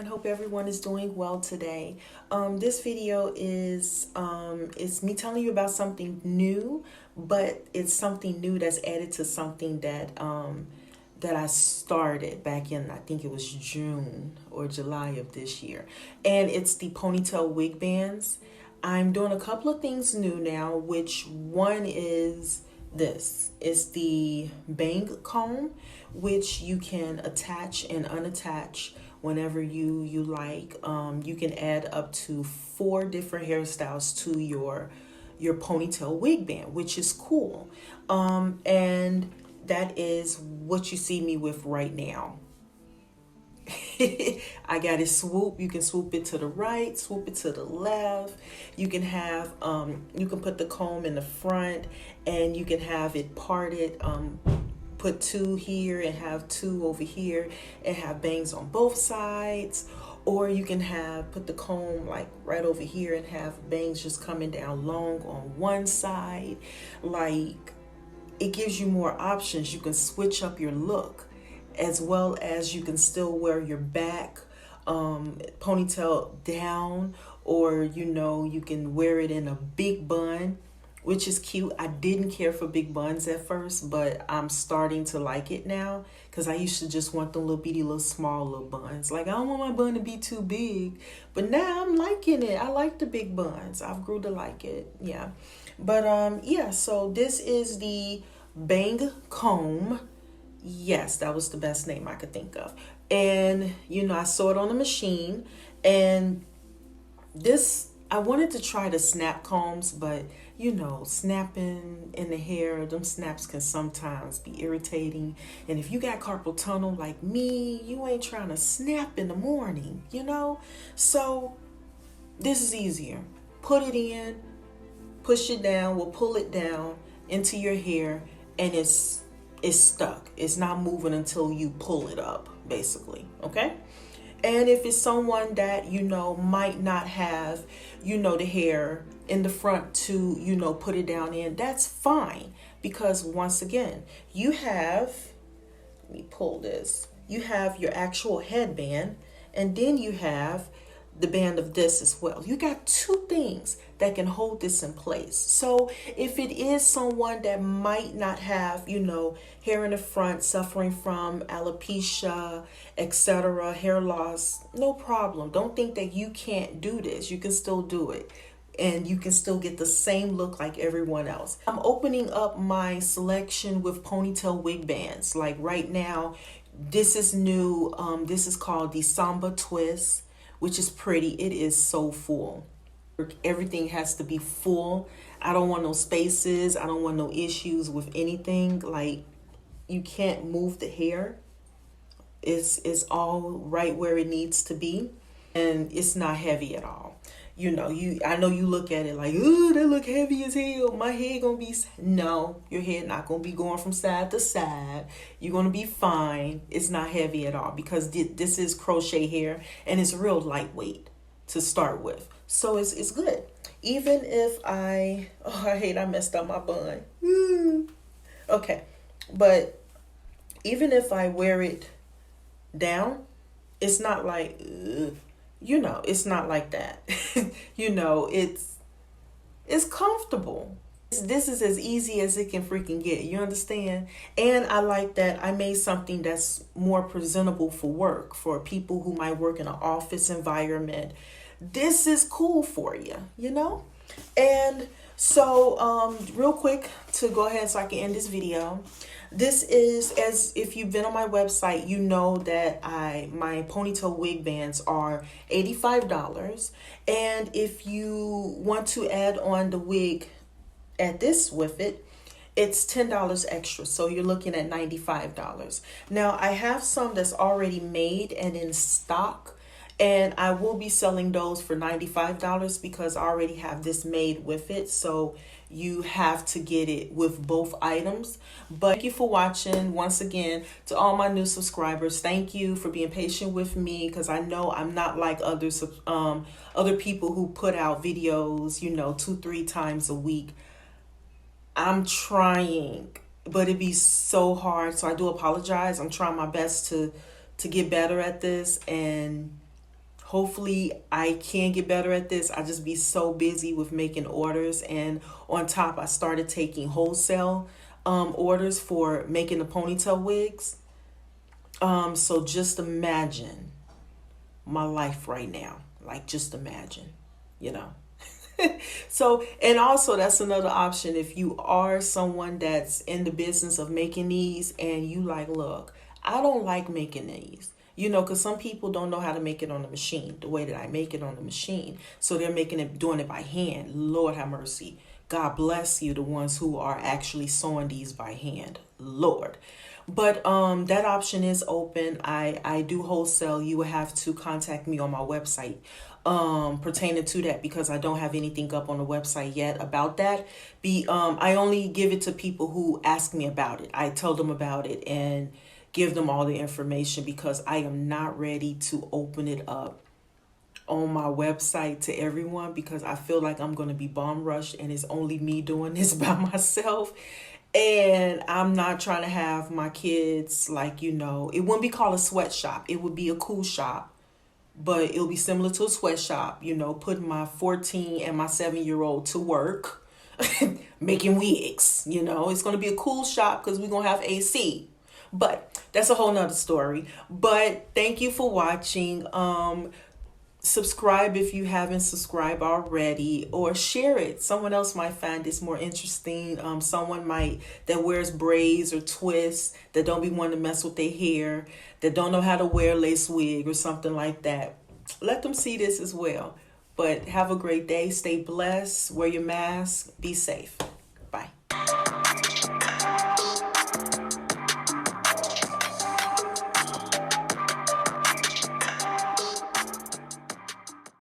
Hope everyone is doing well today. This video is me telling you about something new, but it's something new that's added to something that that I started back in, I think it was June or July of this year, and it's the ponytail wig bands. I'm doing a couple of things new now, which one is this. It's the bang comb, which you can attach and unattach whenever you like. You can add up to 4 different hairstyles to your ponytail wig band, which is cool. And that is what you see me with right now. I got it swoop. You can swoop it to the right, swoop it to the left. You can have you can put the comb in the front, and you can have it parted. Put 2 here and have 2 over here and have bangs on both sides, or you can put the comb like right over here and have bangs just coming down long on one side. Like, it gives you more options. You can switch up your look, as well as you can still wear your back ponytail down, or you can wear it in a big bun, which is cute. I didn't care for big buns at first, but I'm starting to like it now, because I used to just want the little bitty little small little buns. Like, I don't want my bun to be too big, but now I'm liking it. I like the big buns. I've grew to like it. Yeah. But yeah, so this is the bang comb. Yes, that was the best name I could think of. And I saw it on the machine, and this, I wanted to try the snap combs, but snapping in the hair, them snaps can sometimes be irritating. And if you got carpal tunnel like me, you ain't trying to snap in the morning, So this is easier. Put it in, push it down, we'll pull it down into your hair, and it's stuck. It's not moving until you pull it up, basically, okay? And if it's someone that, might not have, the hair in the front to, put it down in, that's fine. Because once again, you have, let me pull this, you have your actual headband, and then you have the band of this as well. You got 2 things that can hold this in place. So if it is someone that might not have, hair in the front, suffering from alopecia, etc., hair loss, no problem. Don't think that you can't do this. You can still do it, and you can still get the same look like everyone else. I'm opening up my selection with ponytail wig bands. Like right now, this is new. This is called the Samba Twist, which is pretty. It is so full. Everything has to be full. I don't want no spaces. I don't want no issues with anything. Like, you can't move the hair. It's all right where it needs to be, and it's not heavy at all. I know you look at it like, ooh, that look heavy as hell. My head gonna be, no, your head not gonna be going from side to side. You're gonna be fine. It's not heavy at all, because this is crochet hair, and it's real lightweight to start with. So it's good. Even if I messed up my bun. Okay, but even if I wear it down, it's not like, it's not like that. It's comfortable. This is as easy as it can freaking get. You understand? And I like that I made something that's more presentable for work, for people who might work in an office environment. This is cool for you, And so real quick, to go ahead so I can end this video. This is, as if you've been on my website, you know that my ponytail wig bands are $85. And if you want to add on the wig, add this with it, it's $10 extra. So you're looking at $95. Now, I have some that's already made and in stock, and I will be selling those for $95 because I already have this made with it. So you have to get it with both items. But thank you for watching. Once again, to all my new subscribers, thank you for being patient with me, because I know I'm not like other people who put out videos, 2-3 times a week. I'm trying, but it'd be so hard. So I do apologize. I'm trying my best to get better at this, and hopefully I can get better at this. I just be so busy with making orders, and on top I started taking wholesale orders for making the ponytail wigs. So just imagine my life right now. Like, just imagine, So, and also that's another option. If you are someone that's in the business of making these and you like, look, I don't like making these, because some people don't know how to make it on the machine the way that I make it on the machine. So they're doing it by hand. Lord have mercy. God bless you, the ones who are actually sewing these by hand. Lord. But that option is open. I do wholesale. You will have to contact me on my website pertaining to that, because I don't have anything up on the website yet about that. I only give it to people who ask me about it. I tell them about it and give them all the information, because I am not ready to open it up on my website to everyone, because I feel like I'm going to be bomb rushed and it's only me doing this by myself. And I'm not trying to have my kids, it wouldn't be called a sweatshop. It would be a cool shop, but it'll be similar to a sweatshop, putting my 14 and my 7-year-old to work, making wigs, It's going to be a cool shop because we're going to have AC. But that's a whole nother story. But thank you for watching. Subscribe if you haven't subscribed already, or share it. Someone else might find this more interesting. Someone that wears braids or twists, that don't be wanting to mess with their hair, that don't know how to wear a lace wig or something like that. Let them see this as well. But have a great day. Stay blessed. Wear your mask. Be safe. Bye.